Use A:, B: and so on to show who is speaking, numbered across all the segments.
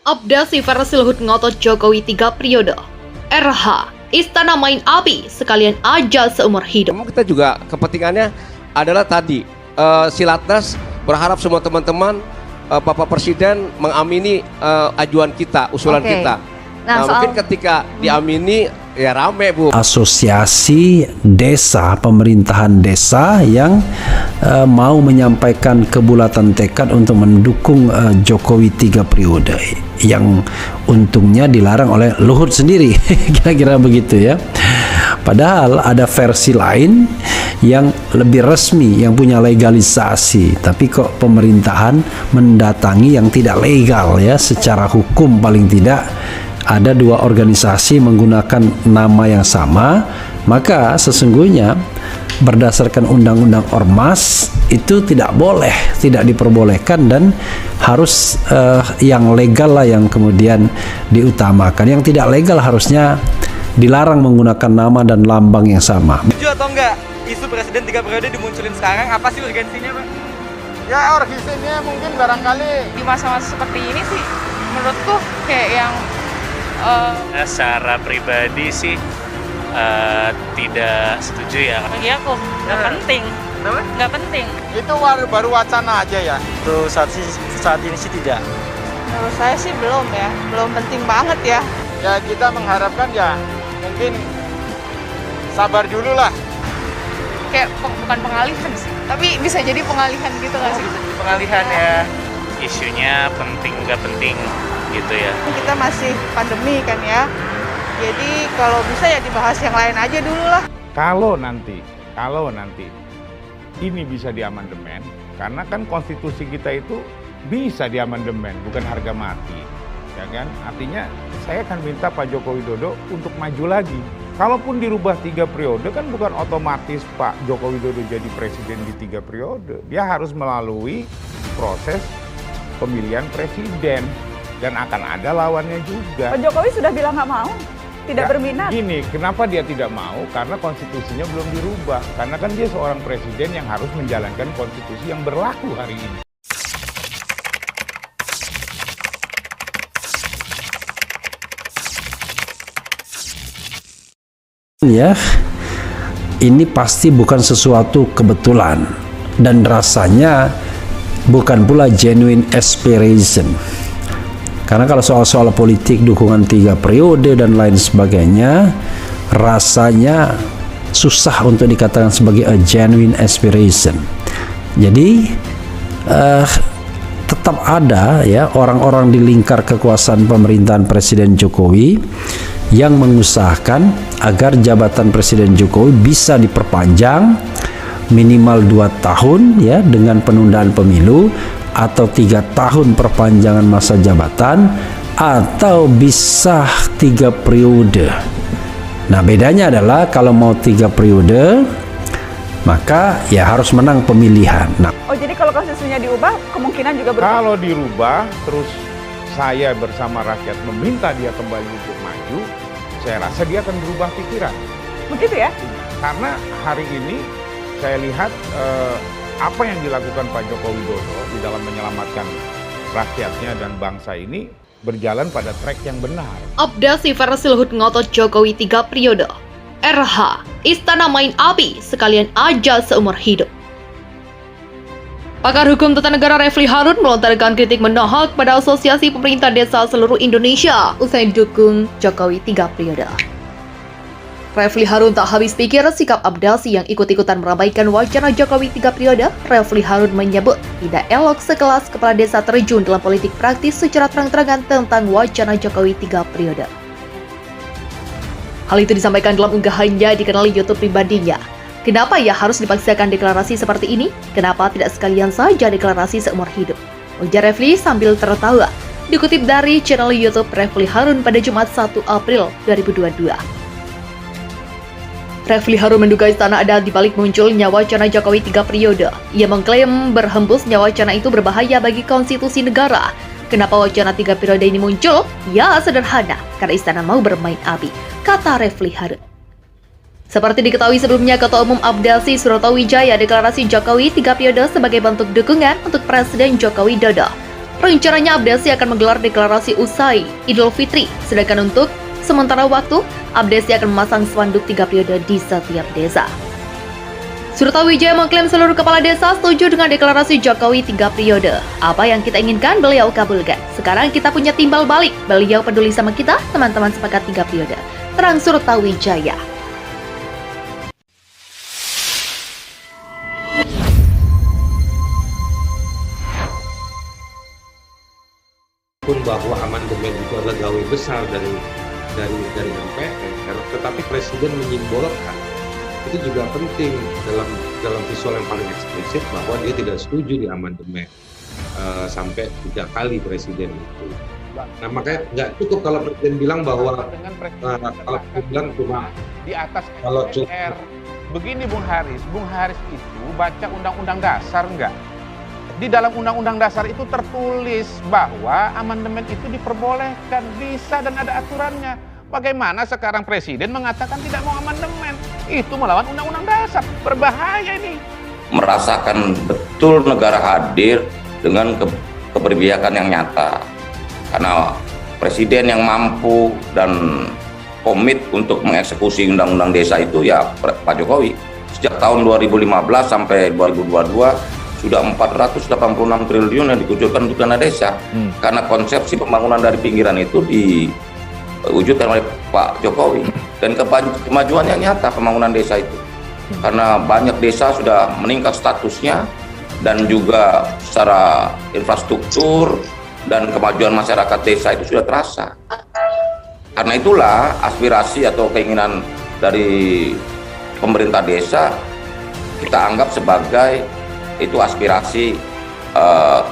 A: Abdasi versi Luhut ngotot Jokowi 3 periode. RH, istana main api sekalian aja seumur hidup.
B: Kita juga kepentingannya adalah tadi Silatnas berharap semua teman-teman Bapak Presiden mengamini ajuan kita, usulan kita. Nah, mungkin ketika diamini ya rame Bu.
C: Asosiasi desa, pemerintahan desa yang mau menyampaikan kebulatan tekad untuk mendukung Jokowi 3 periode yang untungnya dilarang oleh Luhut sendiri. Kira-kira begitu ya. Padahal ada versi lain yang lebih resmi, yang punya legalisasi, tapi kok pemerintahan mendatangi yang tidak legal ya, secara hukum paling tidak. Ada dua organisasi menggunakan nama yang sama, maka sesungguhnya berdasarkan undang-undang ormas itu tidak boleh, tidak diperbolehkan, dan harus yang legal lah yang kemudian diutamakan. Yang tidak legal harusnya dilarang menggunakan nama dan lambang yang sama.
D: Setuju atau enggak isu presiden 3 periode dimunculin sekarang? Apa sih urgensinya, Pak?
E: Ya urgensinya mungkin barangkali
F: di masa-masa seperti ini sih menurutku kayak yang
G: secara pribadi sih tidak setuju ya.
F: bagi aku nggak penting. Nggak penting.
E: itu baru wacana aja ya.
D: Untuk saat ini sih tidak.
F: Menurut saya sih belum ya, belum penting banget ya.
E: Ya kita mengharapkan ya mungkin sabar dulu lah.
F: Kayak bukan pengalihan sih, tapi bisa jadi pengalihan gitu nggak sih?
D: Pengalihan ya.
G: Isunya penting nggak penting gitu ya.
F: Kita masih pandemi kan ya, jadi kalau bisa ya dibahas yang lain aja dulu lah.
H: Kalau nanti ini bisa diamandemen, karena kan konstitusi kita itu bisa diamandemen, bukan harga mati, ya kan? Artinya saya akan minta Pak Joko Widodo untuk maju lagi. Kalaupun dirubah 3 periode kan bukan otomatis Pak Joko Widodo jadi presiden di 3 periode. Dia harus melalui proses pemilihan presiden dan akan ada lawannya juga.
I: Pak Jokowi sudah bilang nggak mau, tidak
H: Ya,
I: berminat.
H: Gini, kenapa dia tidak mau? Karena konstitusinya belum dirubah. Karena kan dia seorang presiden yang harus menjalankan konstitusi yang berlaku hari ini.
C: Ya, ini pasti bukan sesuatu kebetulan dan rasanya bukan pula genuine aspiration. Karena kalau soal-soal politik dukungan 3 periode dan lain sebagainya, rasanya susah untuk dikatakan sebagai a genuine aspiration. Jadi tetap ada ya orang-orang di lingkar kekuasaan pemerintahan Presiden Jokowi yang mengusahakan agar jabatan Presiden Jokowi bisa diperpanjang minimal 2 tahun ya dengan penundaan pemilu, atau 3 tahun perpanjangan masa jabatan, atau bisa 3 periode. Nah bedanya adalah kalau mau 3 periode maka ya harus menang pemilihan. Nah,
I: Oh jadi kalau konstitusinya diubah kemungkinan juga berubah.
H: Kalau dirubah, terus saya bersama rakyat meminta dia kembali untuk maju, saya rasa dia akan berubah pikiran.
I: Begitu ya?
H: Karena hari ini saya lihat apa yang dilakukan Pak Joko Widodo di dalam menyelamatkan rakyatnya dan bangsa ini berjalan pada track yang benar.
A: Abdasi versi Luhut ngotot Jokowi 3 periode. RH, istana main api sekalian aja seumur hidup. Pakar Hukum Tata Negara Refli Harun melontarkan kritik menohok pada Asosiasi Pemerintah Desa seluruh Indonesia usai dukung Jokowi 3 periode. Refli Harun tak habis pikir sikap Abdasi yang ikut-ikutan meramaikan wacana Jokowi 3 periode. Refli Harun menyebut tidak elok sekelas kepala desa terjun dalam politik praktis secara terang-terangan tentang wacana Jokowi 3 periode. Hal itu disampaikan dalam unggahannya di kanal YouTube pribadinya. Kenapa ya harus dipaksakan deklarasi seperti ini? Kenapa tidak sekalian saja deklarasi seumur hidup? Ujar Refli sambil tertawa. Dikutip dari channel YouTube Refli Harun pada Jumat 1 April 2022. Refli Harun menduga istana ada di balik munculnya wacana Jokowi 3 periode. Ia mengklaim berhembusnya wacana itu berbahaya bagi konstitusi negara. Kenapa wacana 3 periode ini muncul? Ya sederhana, karena istana mau bermain api, kata Refli Harun. Seperti diketahui sebelumnya, Ketua Umum Abdasi Suroto Wijaya deklarasi Jokowi 3 periode sebagai bentuk dukungan untuk Presiden Joko Widodo. Rencananya Abdesi akan menggelar deklarasi usai Idul Fitri, sedangkan untuk sementara waktu, Abdesi akan memasang spanduk 3 periode di setiap desa. Surtawijaya mengklaim seluruh kepala desa setuju dengan deklarasi Jokowi 3 periode. Apa yang kita inginkan, beliau kabulkan. Sekarang kita punya timbal balik. Beliau peduli sama kita, teman-teman sepakat 3 periode. Terang Surtawijaya.
J: Pun bahwa amandemen itu adalah gawe besar dari MPR, tetapi Presiden menyimbolkan itu juga penting dalam visual yang paling eksplisit bahwa dia tidak setuju di amandemen sampai 3 kali Presiden itu. Nah makanya nggak cukup kalau Presiden bilang bahwa kalau Presiden bilang cuma
H: di atas
J: kalau
H: MPR. Begini Bung Haris itu baca Undang-Undang Dasar enggak? Di dalam Undang-Undang Dasar itu tertulis bahwa amandemen itu diperbolehkan, bisa dan ada aturannya. Bagaimana sekarang Presiden mengatakan tidak mau amandemen? Itu melawan Undang-Undang Dasar, berbahaya ini.
K: Merasakan betul negara hadir dengan keberpihakan yang nyata. Karena Presiden yang mampu dan komit untuk mengeksekusi Undang-Undang Desa itu ya Pak Jokowi. Sejak tahun 2015 sampai 2022, sudah 486 triliun yang dikucurkan untuk dana desa. Karena konsepsi pembangunan dari pinggiran itu diwujudkan oleh Pak Jokowi. Dan kemajuan yang nyata pembangunan desa itu. Karena banyak desa sudah meningkat statusnya dan juga secara infrastruktur dan kemajuan masyarakat desa itu sudah terasa. Karena itulah aspirasi atau keinginan dari pemerintah desa kita anggap sebagai itu aspirasi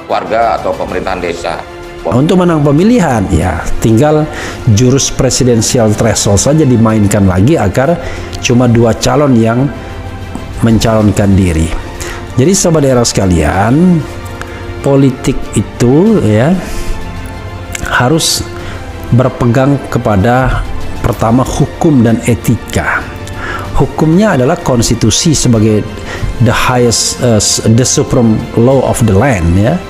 K: warga atau pemerintahan desa.
C: Untuk menang pemilihan, ya tinggal jurus presidensial threshold saja dimainkan lagi agar cuma 2 calon yang mencalonkan diri. Jadi sahabat daerah sekalian, politik itu ya harus berpegang kepada pertama hukum dan etika. Hukumnya adalah konstitusi sebagai the highest, the supreme law of the land ya.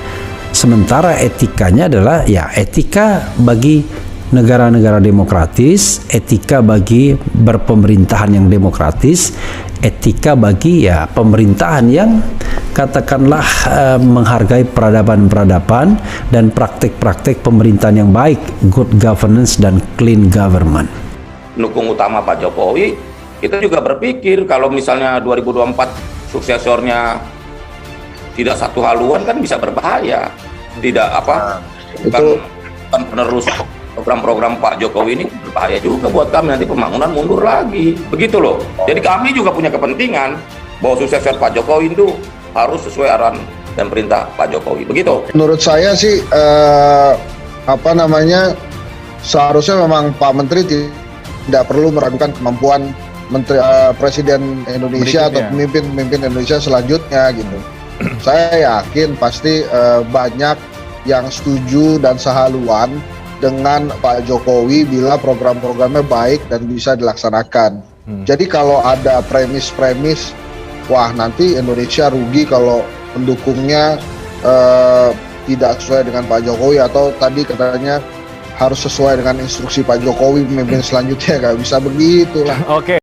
C: Sementara etikanya adalah ya etika bagi negara-negara demokratis, etika bagi berpemerintahan yang demokratis, etika bagi ya pemerintahan yang katakanlah menghargai peradaban-peradaban dan praktik-praktik pemerintahan yang baik, good governance dan clean government.
K: Pendukung utama Pak Jokowi, kita juga berpikir kalau misalnya 2024 suksesornya tidak satu haluan kan bisa berbahaya. Tidak bukan penerus program-program Pak Jokowi ini berbahaya juga buat kami, nanti pembangunan mundur lagi. Begitu loh. Jadi kami juga punya kepentingan bahwa suksesor Pak Jokowi itu harus sesuai arahan dan perintah Pak Jokowi. Begitu.
L: Menurut saya sih seharusnya memang Pak Menteri tidak perlu meragukan kemampuan Presiden Indonesia atau pemimpin Indonesia selanjutnya gitu. Saya yakin pasti banyak yang setuju dan sehaluan dengan Pak Jokowi bila program-programnya baik dan bisa dilaksanakan. Jadi kalau ada premis-premis, wah nanti Indonesia rugi kalau pendukungnya tidak sesuai dengan Pak Jokowi, atau tadi katanya harus sesuai dengan instruksi Pak Jokowi pemimpin selanjutnya, nggak bisa begitu lah.
D: Oke.